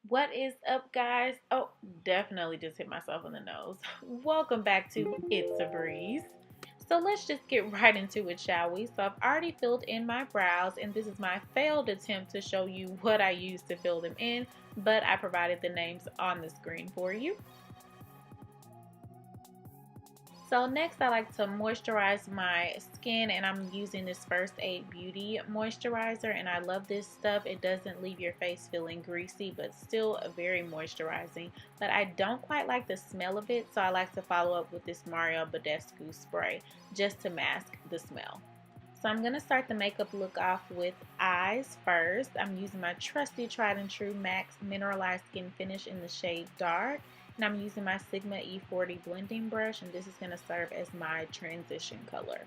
What is up, guys? Oh, definitely just hit myself in the nose. Welcome back to It's a Breeze. So let's just get right into it, shall we? So I've already filled in my brows, and this is my failed attempt to show you what I used to fill them in, but I provided the names on the screen for you. So next I like to moisturize my skin, and I'm using this First Aid Beauty moisturizer, and I love this stuff. It doesn't leave your face feeling greasy but still very moisturizing, but I don't quite like the smell of it, so I like to follow up with this Mario Badescu spray just to mask the smell. So I'm going to start the makeup look off with eyes first. I'm using my trusty tried and true MAC Mineralized Skin Finish in the shade Dark. And I'm using my Sigma E40 blending brush, and this is going to serve as my transition color.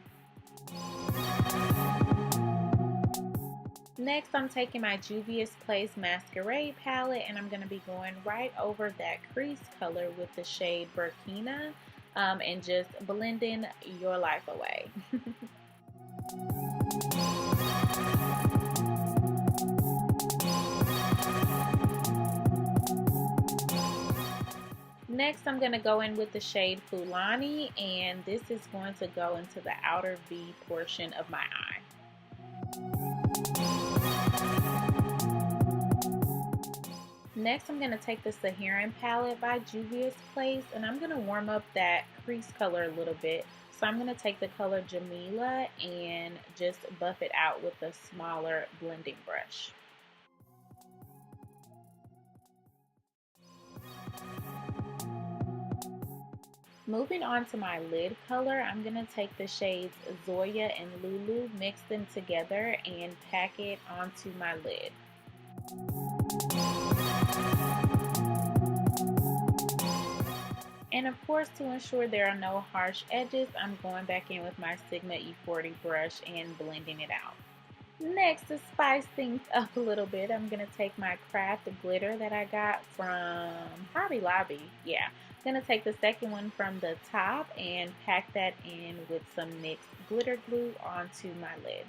Next, I'm taking my Juvia's Place Masquerade palette, and I'm going to be going right over that crease color with the shade Burkina, and just blending your life away. Next, I'm going to go in with the shade Fulani, and this is going to go into the outer V portion of my eye. Next, I'm going to take the Saharan palette by Juvia's Place, and I'm going to warm up that crease color a little bit. So I'm going to take the color Jamila and just buff it out with a smaller blending brush. Moving on to my lid color, I'm going to take the shades Zoya and Lulu, mix them together, and pack it onto my lid. And of course, to ensure there are no harsh edges, I'm going back in with my Sigma E40 brush and blending it out. Next, to spice things up a little bit, I'm going to take my craft glitter that I got from Hobby Lobby. Yeah, I'm going to take the second one from the top and pack that in with some NYX glitter glue onto my lid.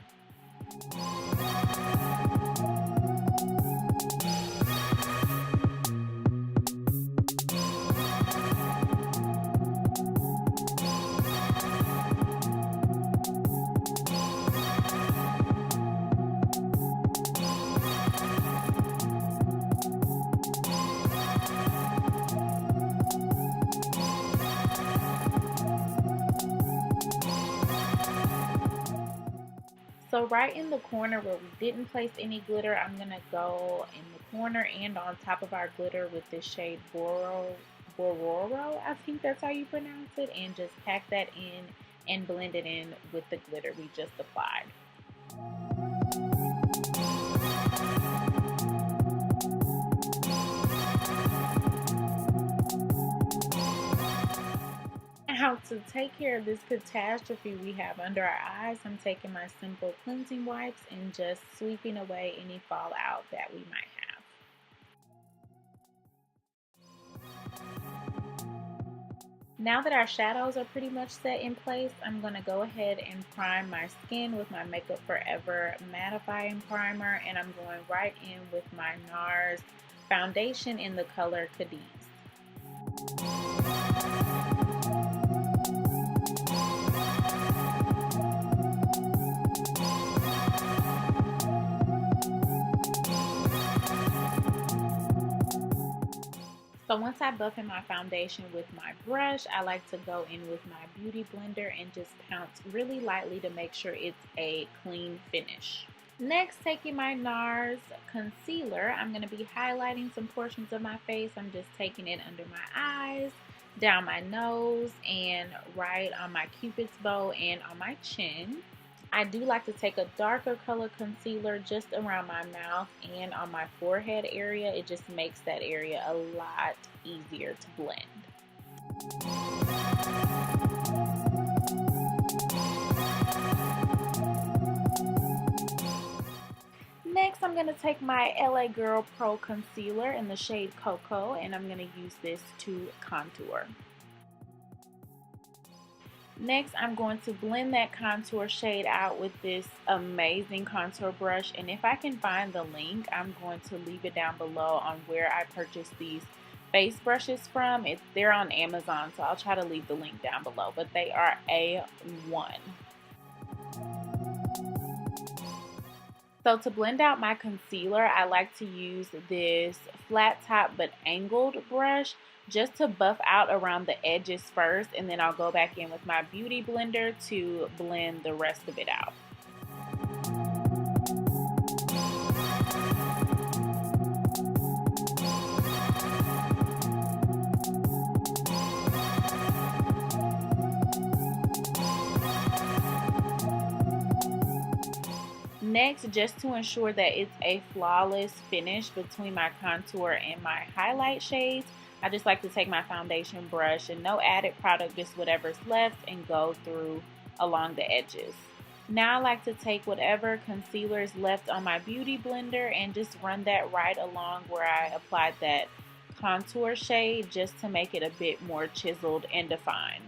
So right in the corner where we didn't place any glitter, I'm going to go in the corner and on top of our glitter with this shade Bororo, I think that's how you pronounce it, and just pack that in and blend it in with the glitter we just applied. Now, to take care of this catastrophe we have under our eyes, I'm taking my simple cleansing wipes and just sweeping away any fallout that we might have. Now that our shadows are pretty much set in place, I'm going to go ahead and prime my skin with my Makeup Forever mattifying primer, and I'm going right in with my NARS foundation in the color Cadiz. So once I buff in my foundation with my brush, I like to go in with my beauty blender and just pounce really lightly to make sure it's a clean finish. Next, taking my NARS concealer, I'm going to be highlighting some portions of my face. I'm just taking it under my eyes, down my nose, and right on my cupid's bow and on my chin. I do like to take a darker color concealer just around my mouth and on my forehead area. It just makes that area a lot easier to blend. Next, I'm going to take my LA Girl Pro Concealer in the shade Cocoa, and I'm going to use this to contour. Next, I'm going to blend that contour shade out with this amazing contour brush. And if I can find the link, I'm going to leave it down below on where I purchased these face brushes from. They're on Amazon, so I'll try to leave the link down below. But they are A1. So to blend out my concealer, I like to use this flat top but angled brush just to buff out around the edges first, and then I'll go back in with my beauty blender to blend the rest of it out. Next, just to ensure that it's a flawless finish between my contour and my highlight shades, I just like to take my foundation brush and no added product, just whatever's left, and go through along the edges. Now I like to take whatever concealer is left on my beauty blender and just run that right along where I applied that contour shade, just to make it a bit more chiseled and defined.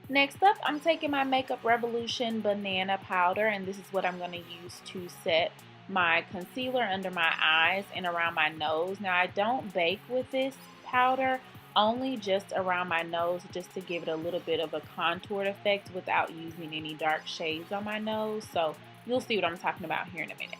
Next up, I'm taking my Makeup Revolution banana powder, and this is what I'm going to use to set my concealer under my eyes and around my nose. Now, I don't bake with this powder, only just around my nose, just to give it a little bit of a contoured effect without using any dark shades on my nose. So you'll see what I'm talking about here in a minute.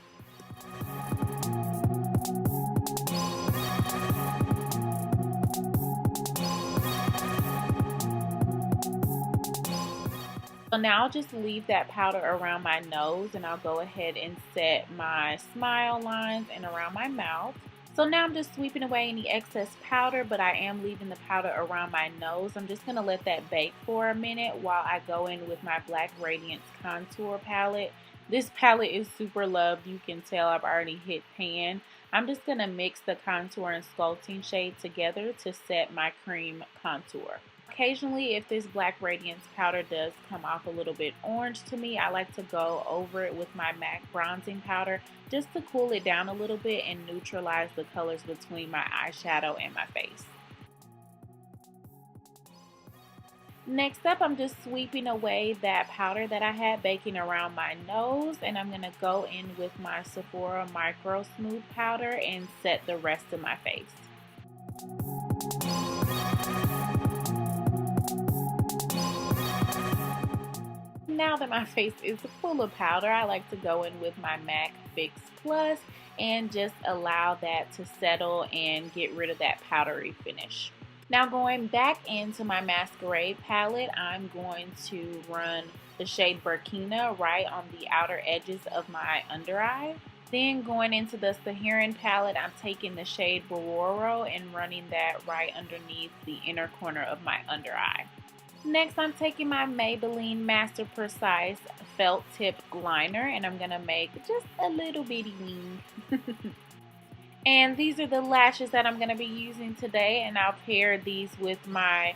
So now I'll just leave that powder around my nose, and I'll go ahead and set my smile lines and around my mouth. So now I'm just sweeping away any excess powder, but I am leaving the powder around my nose. I'm just going to let that bake for a minute while I go in with my Black Radiance contour palette. This palette is super loved. You can tell I've already hit pan. I'm just going to mix the contour and sculpting shade together to set my cream contour. Occasionally, if this Black Radiance powder does come off a little bit orange to me, I like to go over it with my MAC bronzing powder just to cool it down a little bit and neutralize the colors between my eyeshadow and my face. Next up, I'm just sweeping away that powder that I had baking around my nose, and I'm going to go in with my Sephora Micro Smooth powder and set the rest of my face. Now that my face is full of powder, I like to go in with my MAC Fix Plus and just allow that to settle and get rid of that powdery finish. Now going back into my Masquerade palette, I'm going to run the shade Burkina right on the outer edges of my under eye. Then going into the Saharan palette, I'm taking the shade Bororo and running that right underneath the inner corner of my under eye. Next, I'm taking my Maybelline Master Precise Felt Tip Liner, and I'm going to make just a little bitty wing. And these are the lashes that I'm going to be using today, and I'll pair these with my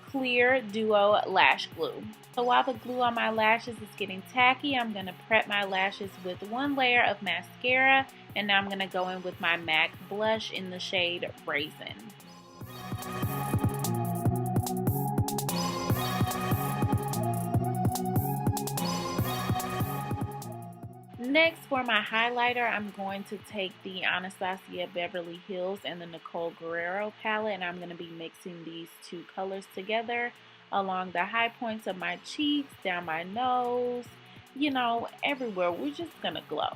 Clear Duo Lash Glue. So while the glue on my lashes is getting tacky, I'm going to prep my lashes with one layer of mascara, and now I'm going to go in with my MAC blush in the shade Raisin. Next, for my highlighter, I'm going to take the Anastasia Beverly Hills and the Nicole Guerrero palette, and I'm going to be mixing these two colors together along the high points of my cheeks, down my nose, you know, everywhere. We're just going to glow.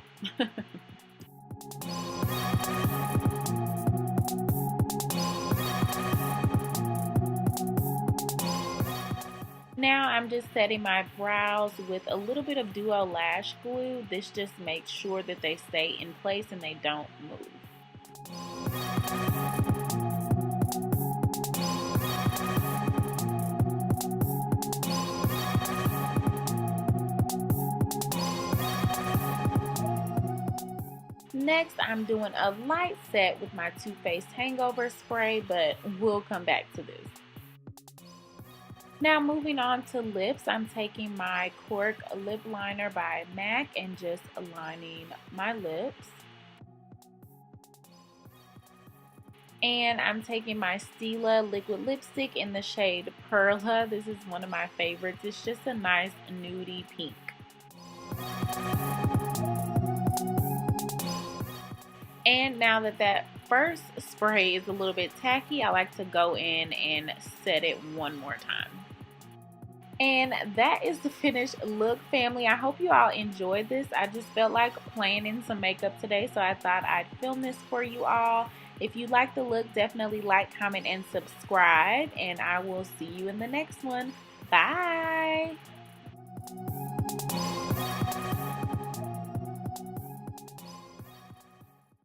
Now I'm just setting my brows with a little bit of Duo Lash Glue. This just makes sure that they stay in place and they don't move. Next, I'm doing a light set with my Too Faced Hangover Spray, but we'll come back to this. Now moving on to lips, I'm taking my Cork Lip Liner by MAC and just aligning my lips. And I'm taking my Stila liquid lipstick in the shade Perla. This is one of my favorites. It's just a nice nudie pink. And now that that first spray is a little bit tacky, I like to go in and set it one more time. And that is the finished look, family. I hope you all enjoyed this. I just felt like planning some makeup today, so I thought I'd film this for you all. If you like the look, definitely like, comment, and subscribe. And I will see you in the next one. Bye.